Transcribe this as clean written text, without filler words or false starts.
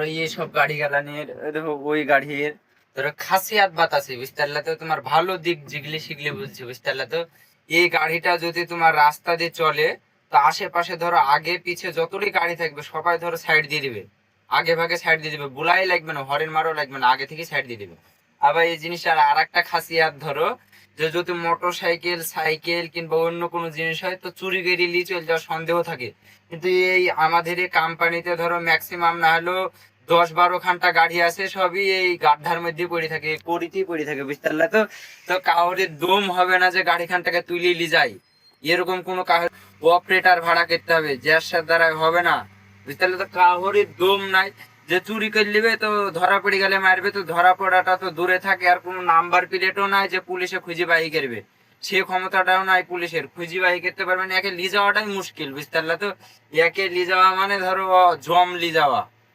ধরো এইসব গাড়ি গালানের দেখো ওই গাড়ির ধরো খাসিয়াত বাত আছে বুঝতে পারলে তো, তোমার ভালো দিক যেগুলি শিখলে বুঝছি বুঝতে পারলে তো। এই গাড়িটা যদি তোমার রাস্তা দিয়ে চলে, তো আশেপাশে ধরো আগে পিছে যতই গাড়ি থাকবে সবাই ধরো সাইড দিয়ে দিবে, আগে ভাগে সাইড দিয়ে দিবে, বুলাই লাগবে না, হরেন মারও লাগবে না, আগে থেকে সাইড দিয়ে দিবে। আবার এই জিনিসটার আর একটা খাসিয়াত ধরো, যে যদি মোটর সাইকেল সাইকেল কিংবা অন্য কোনো জিনিস হয় তো চুরি গেড়ি নিয়ে চলে যাওয়ার সন্দেহ থাকে। কিন্তু এই আমাদের এই কোম্পানিতে ধরো ম্যাক্সিমাম না হলেও 10-12 খানটা গাড়ি আছে, সবই এই গাড্ডার মধ্যে পড়ে থাকে, করিতেই পড়ে থাকে বুঝতে পারলে তো। তো কাউরের দম হবে না যে গাড়ি খানটাকে তুলে নিয়ে যায়, এরকম কোনো কাউর অপারেটার ভাড়া করতে হবে, যার দ্বারা হবে না বুঝতে পারলে তো। কাউরের দম নাই যে চুরি করে নিবে তো ধরা পড়ে গেলে মারবে, তো ধরা পড়াটা তো দূরে থাকে, আর কোনো নাম্বার প্লেটও নাই যে পুলিশে খুঁজে বাহি করবে, সে ক্ষমতাটাও নাই পুলিশের, খুঁজে বাহি করতে পারবে না, একে লি যাওয়াটাই মুশকিল বুঝতে পারলে তো। একে লি যাওয়া মানে ধরো জম লি যাওয়া।